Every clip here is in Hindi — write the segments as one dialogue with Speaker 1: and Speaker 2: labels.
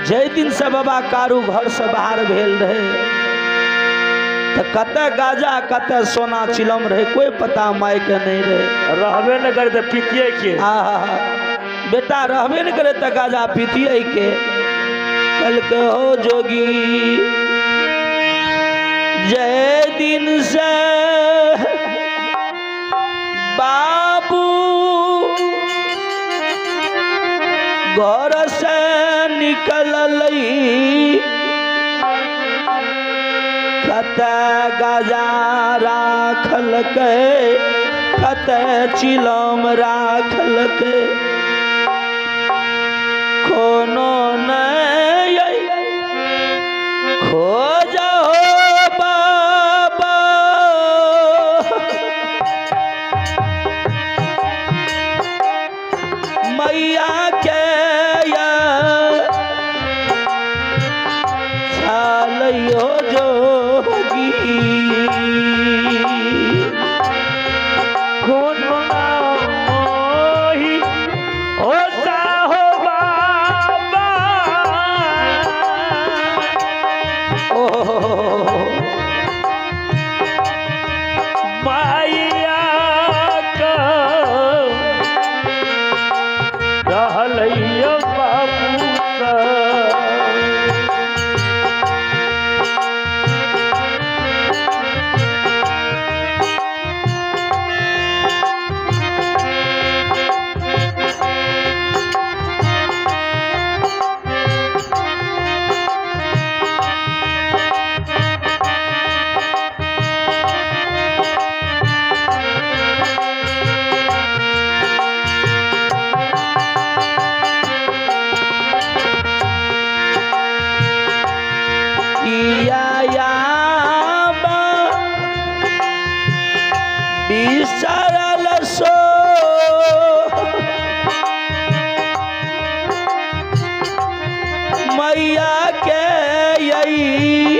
Speaker 1: जय दिन से बाबा कारू घर से बाहर भेल रहे तो कते गाजा कते सोना चिलम रहे कोई पता माई के नहीं रहे।
Speaker 2: रहबे न करे तो पीतिए के।
Speaker 1: बेटा रहबे न करे तो गाजा पीतिए के। कल के हो जोगी जय दिन से बाबू घर से निकल कते गाजा राखल के कते चिलम राखल के कोनो नहीं खोज हो बाबा मैया के छालियो जोगी
Speaker 2: कोनो मोही होता हो बाबा। मैया का रहलैया बाबू
Speaker 1: सरल सो मैया के यही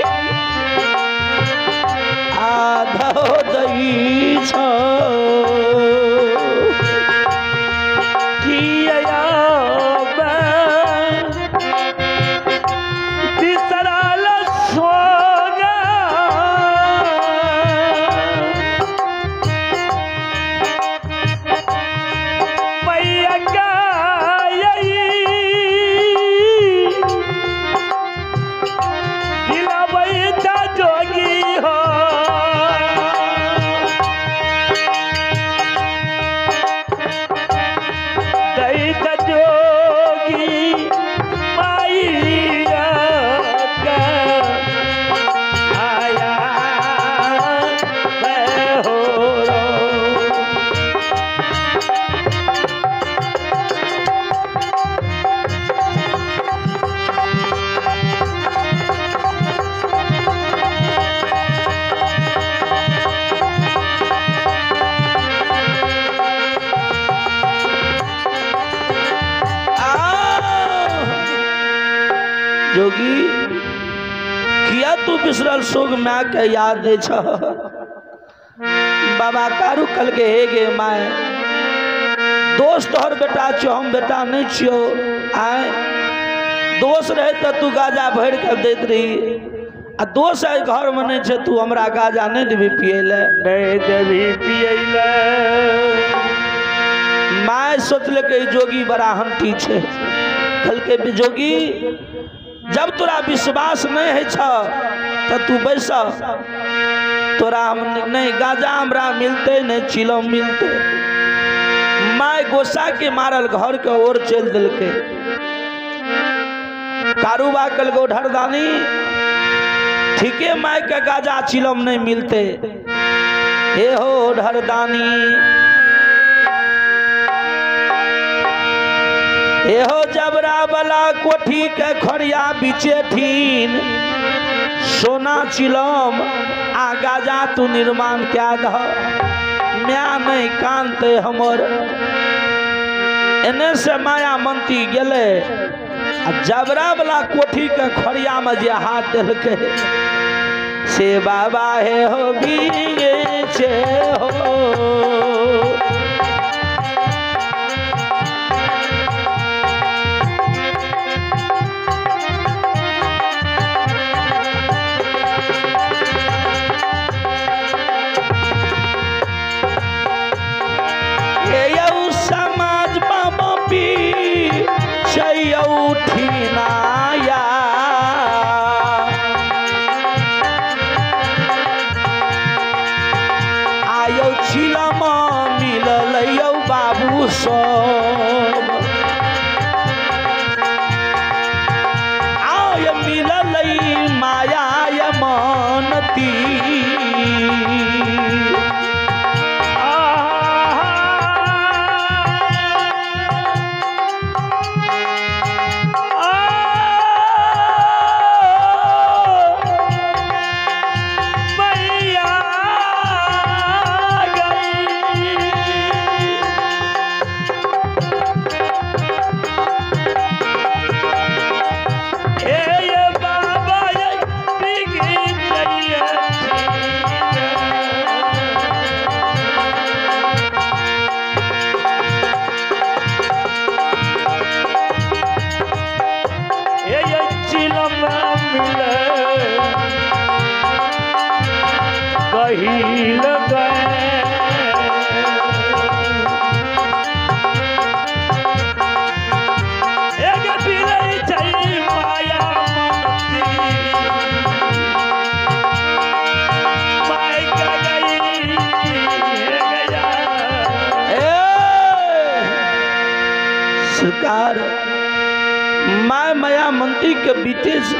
Speaker 1: आधो दई छो जोगी किया तू बिसरल सोग माँ के याद दे छ बाबा कारू कल के हे गे माए दोस्त तोहर बेटा छो हम बेटा नहीं छियो आए दोस्त रहे तो तू गाजा भर के देत रही आ दोस्त है घर में नहीं छे तू हमरा गाजा नहीं देवी पिए ले
Speaker 2: नहीं देवी पिए ले।
Speaker 1: माए सोचल के जोगी बड़ा हंटी छे कल के जोगी जब तोरा विश्वास नहीं है तो तू बैस तोरा हम नहीं गाजा हमरा मिलते नहीं चिलम मिलते। माय गोसा के मारल घर के ओर चल दिल के कारूबा कल गो ढरदानी ठीके माय के गाजा चिलम नहीं मिलते हे हो ढरदानी एहो जबरा वाला कोठी के खड़िया बीचे ठीन सोना चिलम आ गाजा तू निर्माण क्या दह म्या नहीं कानते हमर एने से माया मंती गेले आ जबरा वाला कोठी के खड़िया में जे हाथ दिलके से बाबा हे हो बीगे छे हो उठी नाया आयो चिलम मिलल यौ बाबू सब आय मिलल माया मनती सरकार माय माया मंत्री के बीते से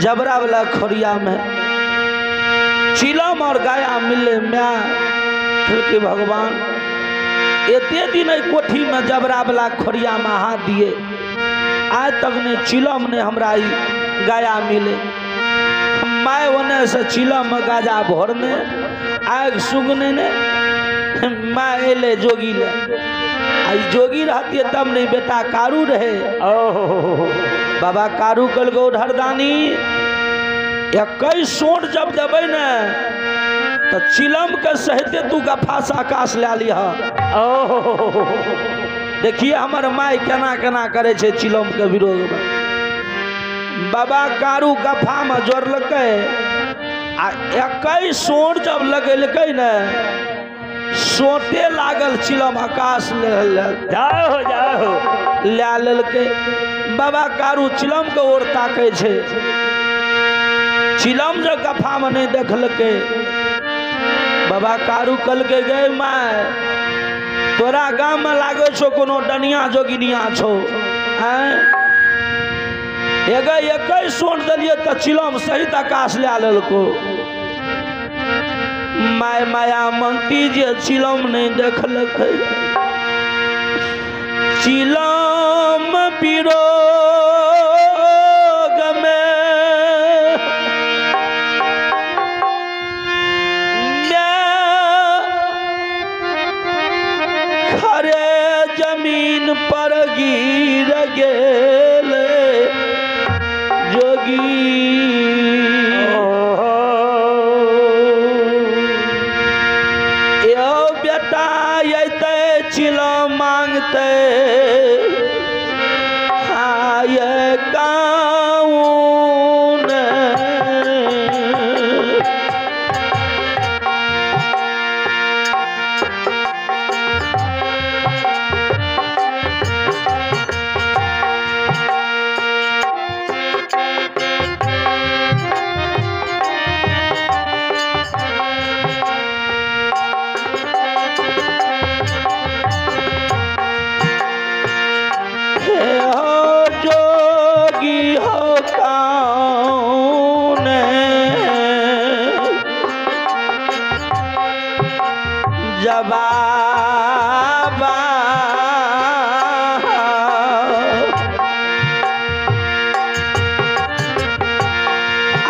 Speaker 1: जबरा वाला खड़िया में चिलम और गाया मिले म्या के भगवान एते दिन कोठी में जबरा वाला खड़िया में हाथ दिए आज तक ने चिलम ने हमरा गाया मिले माय ओने से चिलम में गाजा भरने आग सुगने ने माय एले जोगी ले आई जोगी रहती है तब नहीं बेटा कारू रहे बाबा कारू कल गो ढरदानी 21 सोट जब देवे न तो चिलम के सहित तू गफास आकाश ला लिया देखिए हमार माई केना केना करे छे चिलम के विरोध में बाबा कारू गफा में जोड़लक आ 21 सोट जब लगेलक न सोटे लागल चिलम आकाश जाओ जाओ ला लेलके बाबा कारू चिलम के ओर ताके छे चिलम जो गफा में नहीं देखलके बाबा कारू कल के गए माय तोरा गांव में लागे छो कोनो डनिया जोगिनिया छो एगो 21 सोट दलिए तो चिलम सहित आकाश ला लेलको माय माया मंत्री जे चिलम नहीं देखलक चिलम विरोग में खरे जमीन पर गिर गेले जोगी चिलम मांगते हाय काऊन जबाबा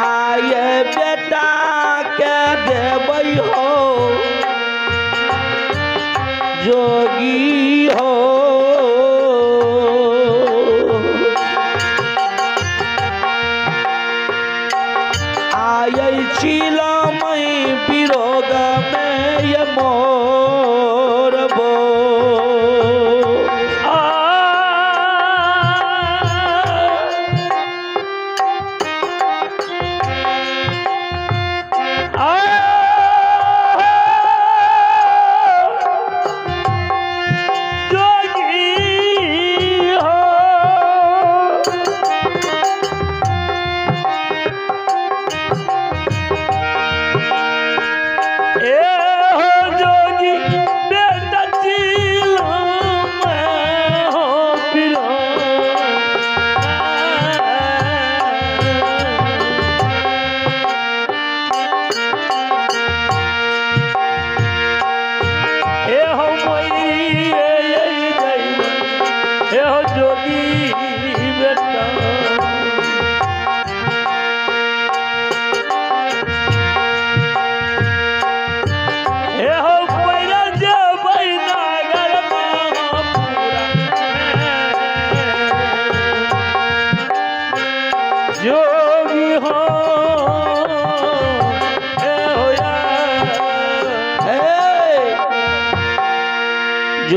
Speaker 1: आये बेटा के देबै हो जोगी हो आये चिलम विरोग में ये मोर बो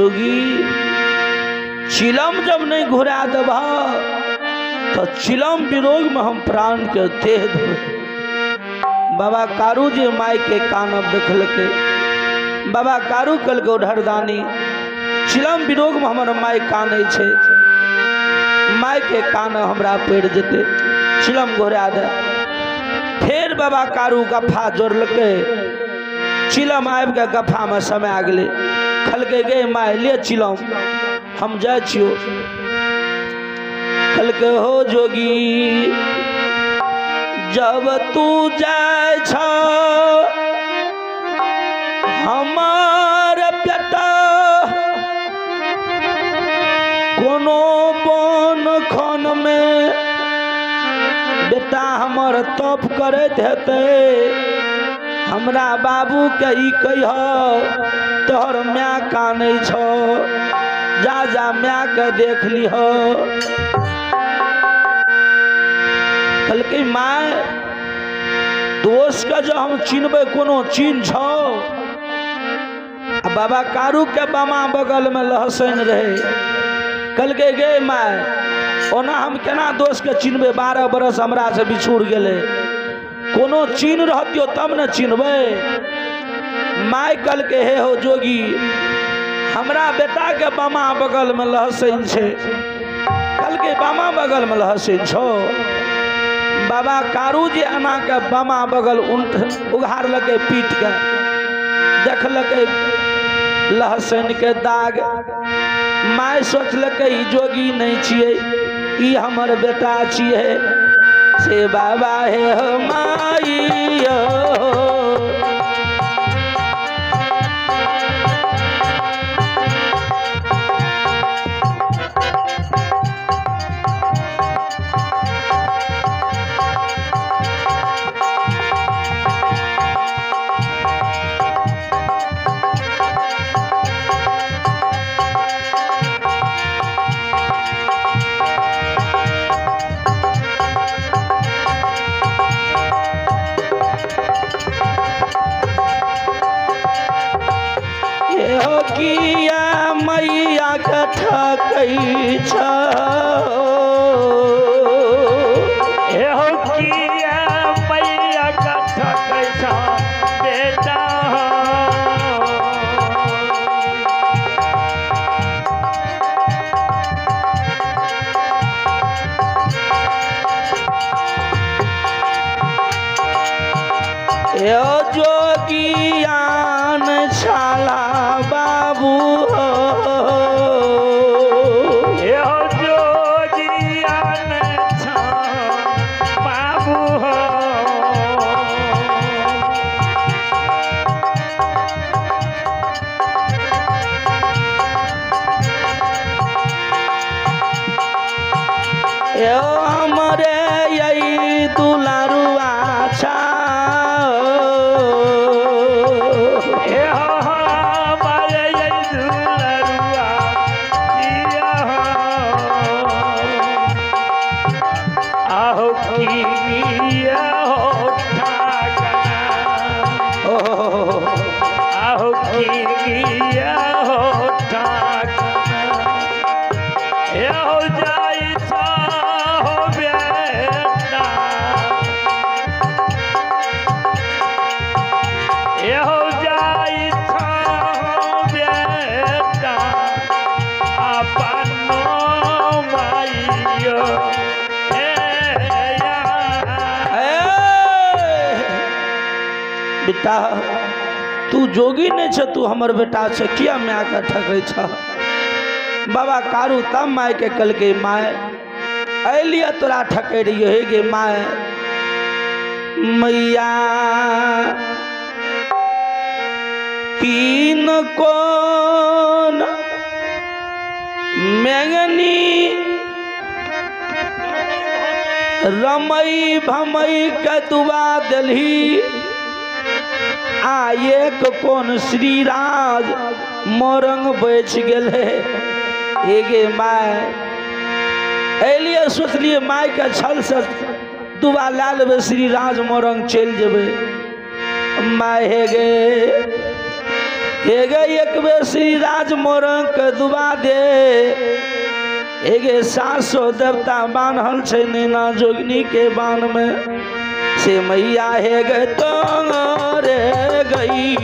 Speaker 1: जोगी चिलम जब नहीं घुरा देब तो चिलम विरोग में हम प्राण के दे देब। बाबा कारू जी माई के कानब देखलके, बाबा कारू कल के ओढ़रदानी चिलम विरोग में हमर माई कानै छे, माई के कान हमरा पड़ जेते, चिलम घोरा दे। फिर बाबा कारू गफा जोड़लके, चिलम आबि के गफा में समय आ गए। खलके गे माय ले चिलम हम जाए छियो। खलके हो जोगी जब तू जाए छ हमार बेटा कोनो बन खन में बेटा हमर तप करत हेते, हमरा बाबू के ई कह तोहर माँ कानै छ, जा जा माँ के देख लीह। कहलकै माय दोष के जो हम चिन्हबे कोनो चिन्ह छो। बाबा कारू के बामा बगल में लहसैन रहे। कहलकै गे माय ओना हम केना दोष के चिन्हबे, 12 बरस हमरा से बिछुड़ गेले, कोनो चिन्ह रहतियो तब न चिन्हबे। माय कहलकै हे हो जोगी हमरा बेटा के बामा बगल में लहसैन छे। कहलकै बामा बगल में लहसैन छो। बाबा कारू जी अना के बामा बगल उघार लगे पीट के, देखलकै लहसैन के दाग। माय सोचलकै ई जोगी नहीं छिए, ई हमर बेटा छिए से बाबा हे हो माई हो। किया मैया के ठकै छ,
Speaker 2: एहो किया मैया के ठकै छ बेटा।
Speaker 1: ए जोगियान छाला बाबू हो,
Speaker 2: एहो जोगियान छाला बाबू हो।
Speaker 1: ए हमरे यही दुलारुआ छा, बेटा तू जोगी नहीं छे, तू हमर बेटा छे, किया माय के ठकै छ। बाबा कारू तब माय के कहलकै माय अलिया तोरा ठकै रहियो हे गे माय। मैया तीन कोन मैंगनी रमई भमई के दुआ दिलही, आ एक कोन श्रीराज मोरंग बच गेले। एगे माय एलिए सोचलिए माय के छल से दुआ ला लेबे, श्रीराज मोरंग चल जेबे। माय हे गे एगे एक बे श्री राज मोरंग के दुबा दे एगे 700 देवता बान्हल छै नैना जोगिनी के बान में से मैया हे गे तो रे गई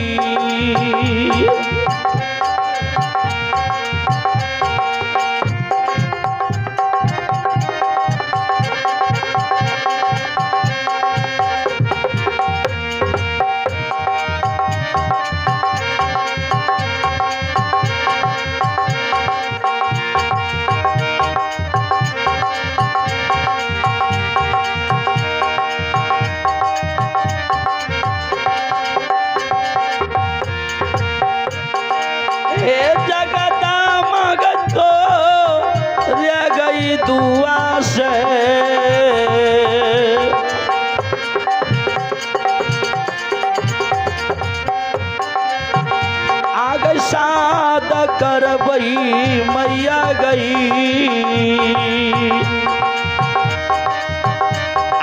Speaker 1: करबई मैया गई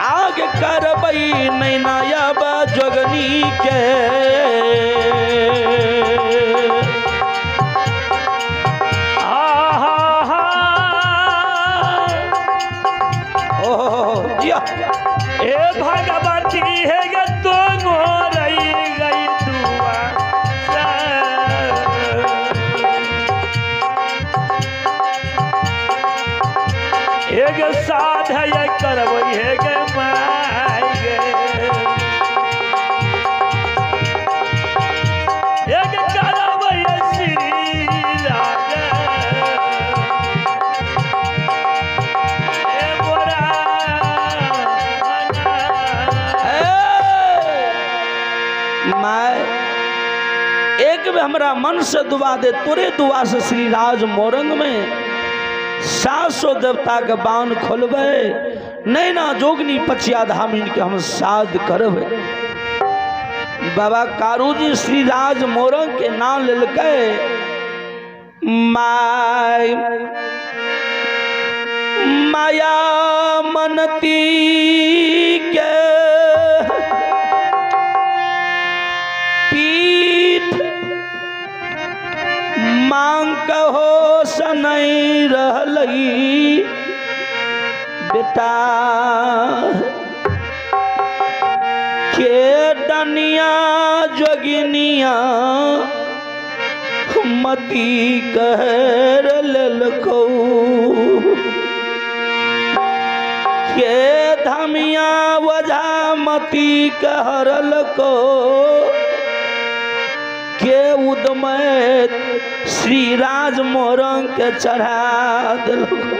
Speaker 1: आगे करबई नैना जोगनी के
Speaker 2: ए भगवती है गे तो गोरई गई दुआ एक साथ है ये करबई है गे माई गे एक करबई श्री राज ए मोरा
Speaker 1: मैं एक भी हमरा मन से दुआ दे तोरे दुआ से श्री राज मोरंग में 700 देवता के बाण खोलबे नैना जोगनी पचिया धामिन के हम साध करबे। बाबा कारू जी श्री राज मोरंग के नाम लेलकै माय माया मनती के पीठ मांग कहो सनई रहलई बेटा के डनिया जोगिनिया मती कहर ललको के धमिया वजह मती कहरल को के उदमैत श्री राज मोरंग के चढ़ा दिलको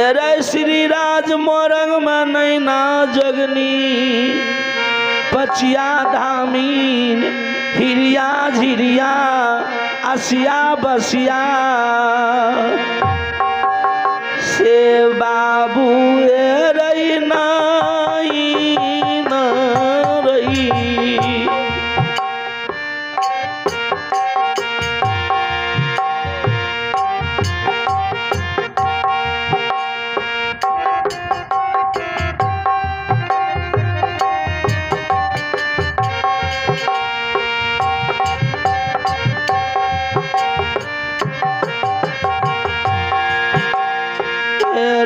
Speaker 1: एरे श्री राज मोरंग में नैना जोगनी पचिया धामीन हिरिया झिरिया आसिया बसिया से बाबू रही नाई न रही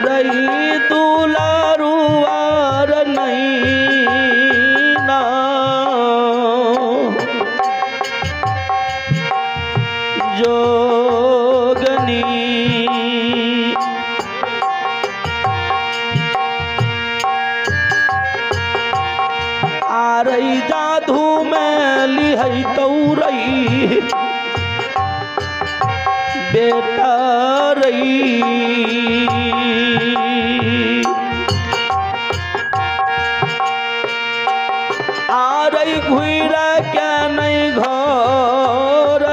Speaker 1: रही दुलारुआर नैना जोगनी आ रही जादू में लिहई तौरई बेटा रही आ रही घुर के नहीं घर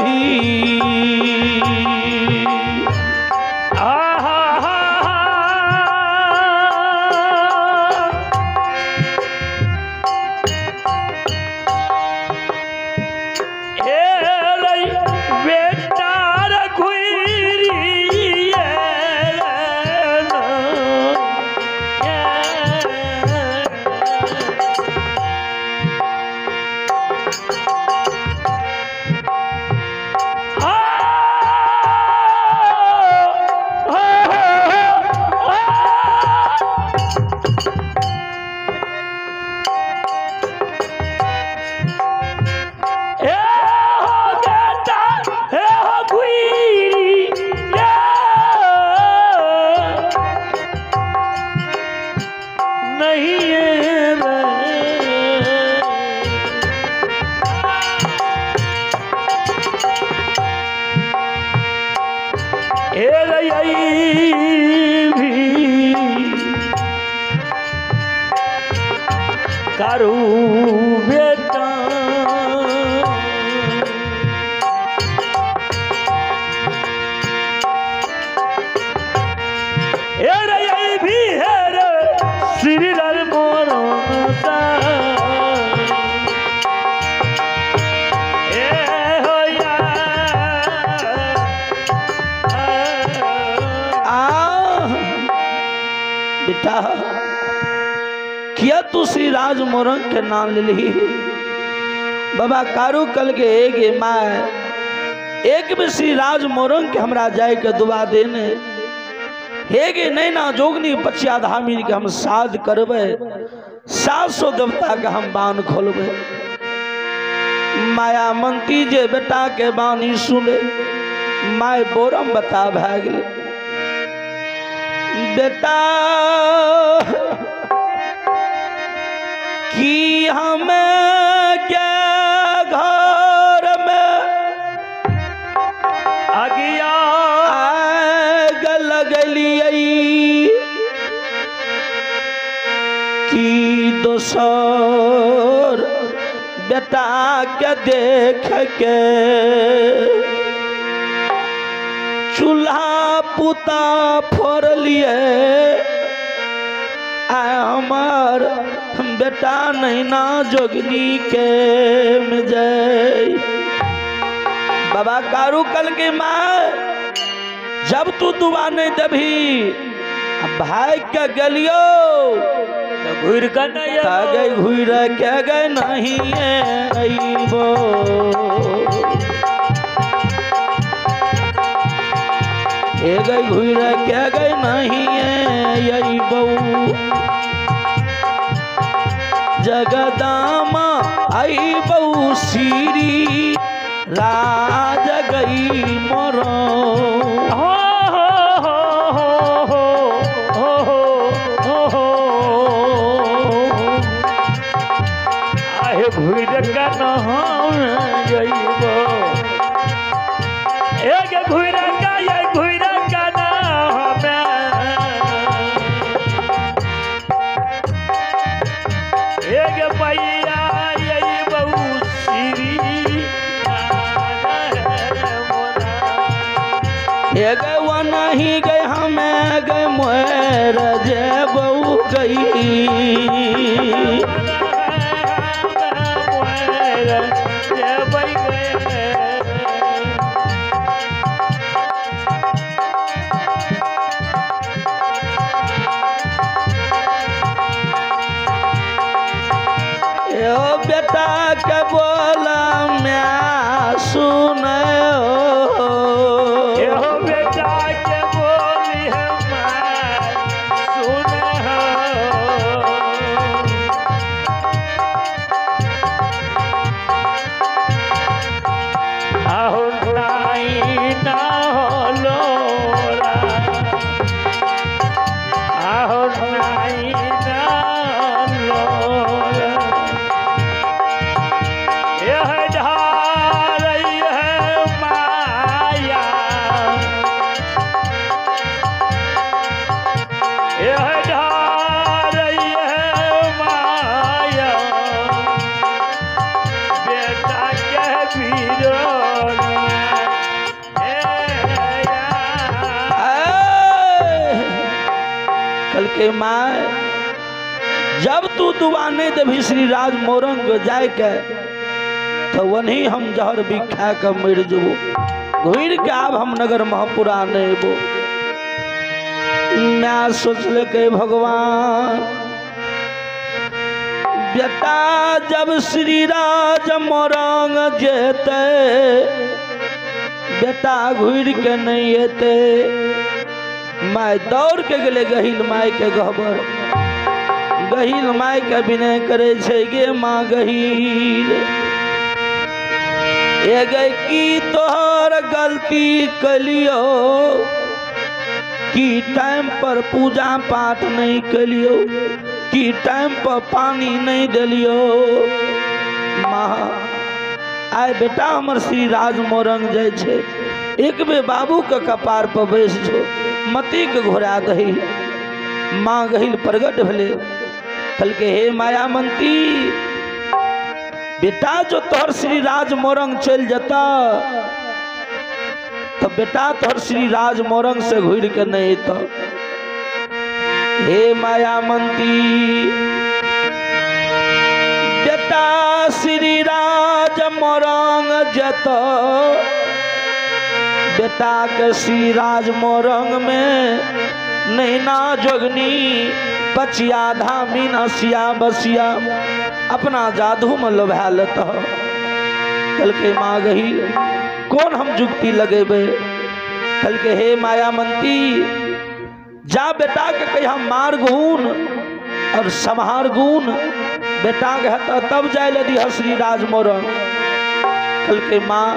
Speaker 1: भी
Speaker 2: बेटा घुर भी कारू बेटा भी है रे श्री राज मोरो
Speaker 1: बेटा किया तू श्री राज मोरंग के नाम ले ली बाबा कारू कल के एक माय एक में श्री राज मोरंग के हमरा जाए के दुआ देने हेगे नैना जोगनी बचिया धामी के हम साध करबे 700 देवता के हम बान खोलबे माया मंती जे बेटा के बानी सुने माय बोरम बता भए गेले बेटा कि हमें क्या घर में
Speaker 2: आगिया
Speaker 1: आग लगलिए कि दोसर बेटा के देख के चूल्हा पुता फोड़ लिए हमार बेटा नैना जोगनी के में जय बाबा कारू कल के माँ जब तू दुआ नहीं देभी भाई के गलियो
Speaker 2: घूर कर
Speaker 1: गए घूर के गए नहीं अइबो ए गई घूर के गए नहीं अइबो जगदामा अइबो श्री राज गई मोरो
Speaker 2: घूर का नइबो एक घूर का ये घूर का नाम एक पैया ये बहु श्री
Speaker 1: एक वो नहीं गए हमें गए मोर जे बहु गई बेटा के बोला मैं सुने
Speaker 2: बेटा के बोली है मैं सुने आहो नाई ना होलो आहो नाई ना
Speaker 1: कल के माँ जब तू दुआ नहीं देवी श्री राज मोरंग जाए के तो वही हम जहर भी खा के मर जबो घूर के आब हम नगर महापुरा नहीं बो मैं सोचल के भगवान बेटा जब श्री राज मोरंग जेते बेटा घूर के नहीं अते माय दौड़ के गले गहिल माय के गहबर गहिल माय के विनय करे छे गे माँ गहिल ए गई की तोहर गलती कलियो कि टाइम पर पूजा पाठ नहीं कलियो कि टाइम पर पानी नहीं दिलियो माँ आए बेटा हमर श्री राज मोरंग जाए छे एक बे बाबू के कपार पर बैस जो मती के घोरा दही। माँ गहिल प्रगट भले कल के हे मायामंती बेटा जो तोहर श्री राज मोरंग चल जाता तो बेटा तोहर श्री राज मोरंग से घुर के नहीं तो हे मायामंती बेटा श्री राज मोरंग जत बेटा के श्री राज मोरंग में नैना जोगनी बचिया धामी नसिया बसिया अपना जादू में लोभा लेता कल के माँ गही कौन हम जुक्ति लगेबे कल के हे मायामंती जा बेटा के कही हम मार गुण और संहार गुण बेटा के हता तब जाए लदी श्री राज मोरंग कल के माँ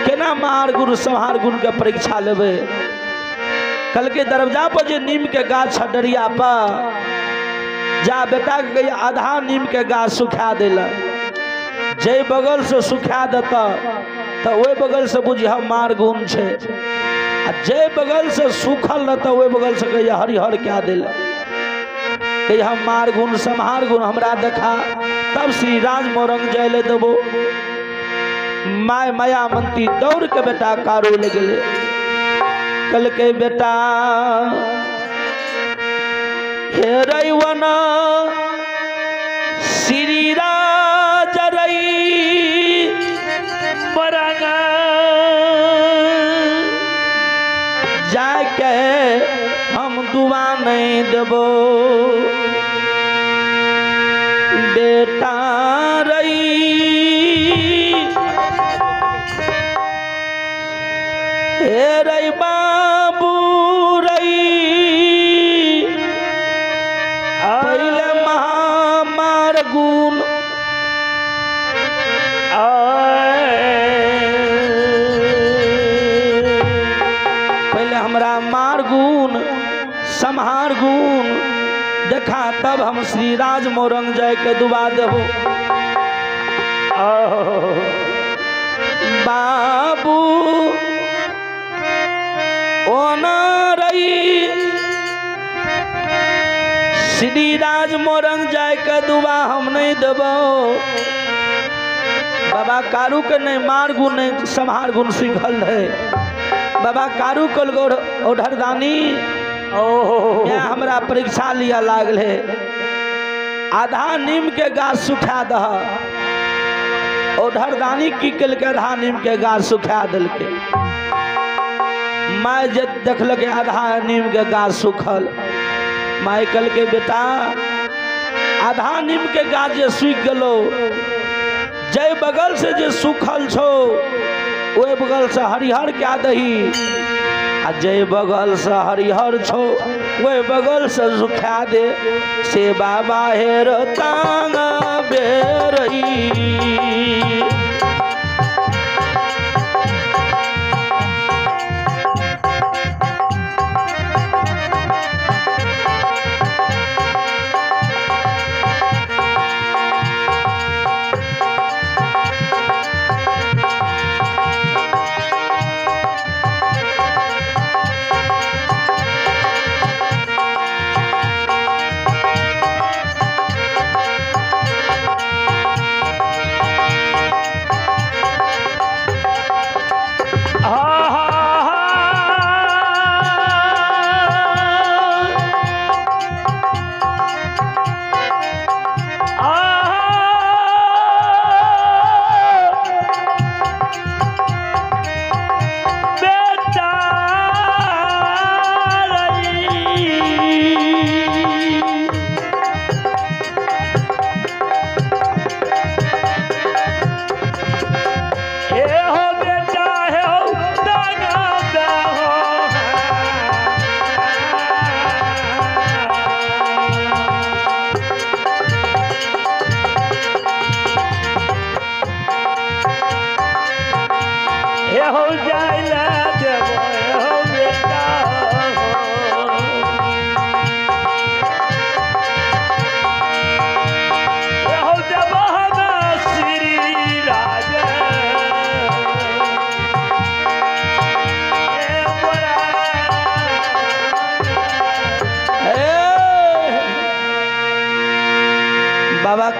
Speaker 1: केना मार गुण संहार गुण के परीक्षा लेबे कल के दरवाजा पर जे नीम के गाछ डरिया पर जा बेटा के कही आधा नीम के गाछ सुखा दिला जे बगल से सुखा देता तो वही बगल से बुझी हम मार गुण छे आ जे बगल से सूखल रहता वही बगल से कही हरिहर क्या दिला कही हम मार गुण संहार गुण हमरा देखा तब श्री राज मोरंग जयले देबो। माय मायामंती दौड़ के बेटा कारू ले गले कल के बेटा हे रईवना श्री राज रई
Speaker 2: मरंगा
Speaker 1: जाके हम दुआ नहीं देबो बेटा रई हे रई बाबू रई पहले महामार गुण पहले हमरा मार गुण संहार गुण देखा तब हम श्री राज मोरंग जाय के दुआ देबो। बाबू ओना रई श्री राज मोरंग जाय के दुआ हम नहीं देबो। बाबा कारू के नहीं मार गुण नहीं संहार गुण सीखल है। बाबा कारू कल ओढ़रदानी क्या हमरा परीक्षा लिया लागल है। आधा नीम के गाछ सुखा दह ओढ़रदानी की कल के आधा नीम के गाछ सुखा दिल के माय जब देखल आधा नीम के गाछ सूखल माय कल के बेटा आधा नीम के गाछ जे सूख गलो जय बगल से जे सूखल छो ओए बगल से हरिहर क्या दही आ जय बगल से हरिहर छो ओए बगल से सुखा दे से बाबा हेर तांग बेरई।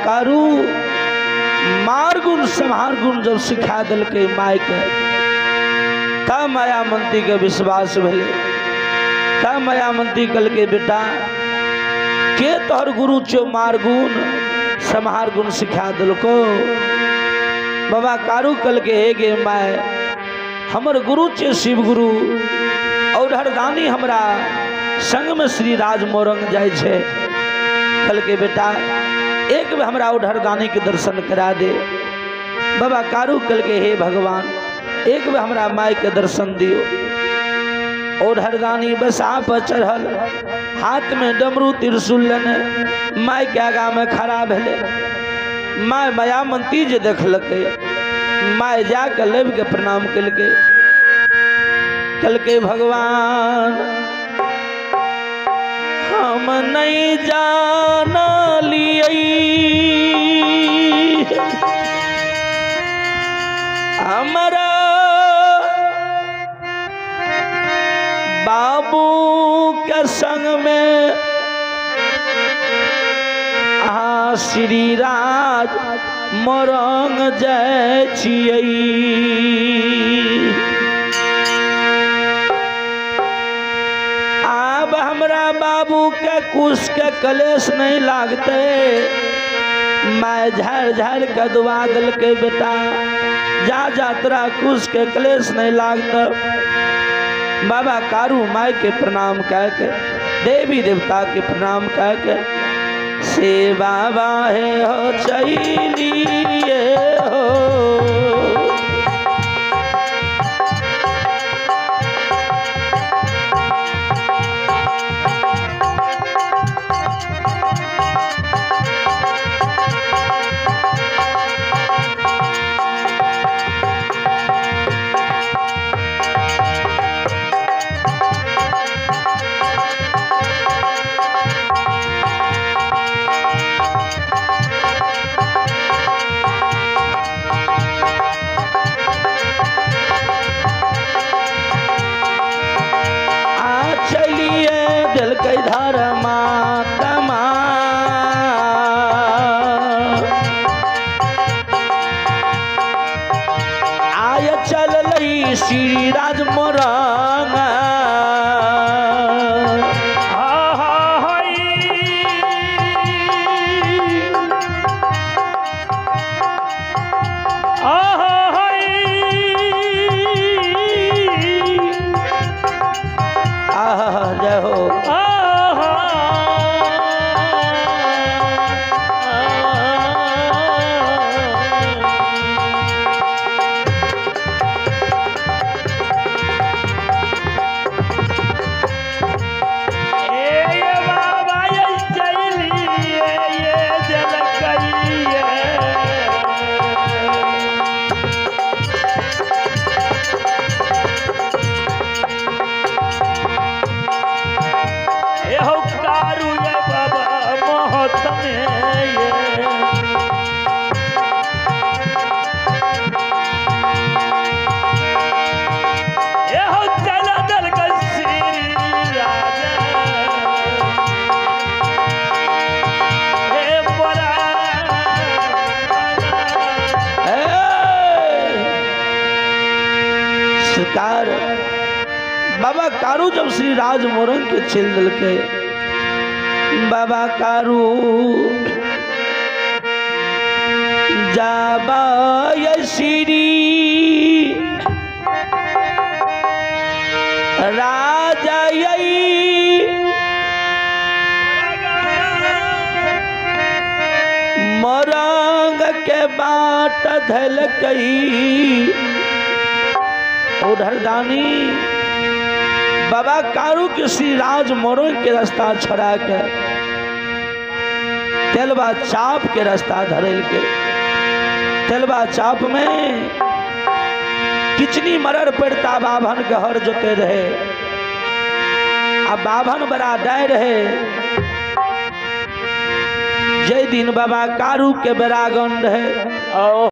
Speaker 1: कारू मार गुण संहार गुण जब सिखा दिल के माय के तब मायामती के विश्वास भेले। तब मायामती कल के बेटा के तोहर गुरु चो मार गुण संहार गुण सिखा दिल को। बाबा कारू कल के हे गे माय हमर गुरु चे शिव गुरु और हरदानी हमरा संग में श्री राज मोरंग जाय छे। कल के बेटा एक बार हमरा उधरदानी के दर्शन करा दे। बाबा कारू कल के हे भगवान एक बार हमरा माय के दर्शन दियो। और हरदानी बसा पर चढ़ल हाथ में डमरू त्रिशूल लेने माय के आगा में खड़ा भेले। माय मायामती जे देखलके माय जाके लेब के प्रणाम कलके। कल के भगवान हम नहीं जान लिए हमारा बाबू के संग में श्री राज मोरंग जाय छियै। अब हमरा बाबू के कुश के कलेश नहीं लागते। मैं झाड़ झाड़ के दुआ दिल के बेटा जा जात्रा कुश के कलेश नहीं लागता। बाबा कारू माय के प्रणाम कह के देवी देवता के प्रणाम कह के से बाबा है हो चलिए हो। श्री राज मोरंग जय हो। बाबा कारू जब श्री राज मोरंग के छील दिल के बाबा कारू जाबा श्री राजा मोरंग के बाट धल कई। उधरदानी बाबा कारू के श्री राज मोरंग के रास्ता छोड़ा के तेलबा चाप के रास्ता धरेल के। तेलबा चाप में किचनी मरर पड़ता बाभन के हर जोते रहे। अब बाभन बड़ा डाय रहे। जय दिन बाबा कारू के बेरागन रहे।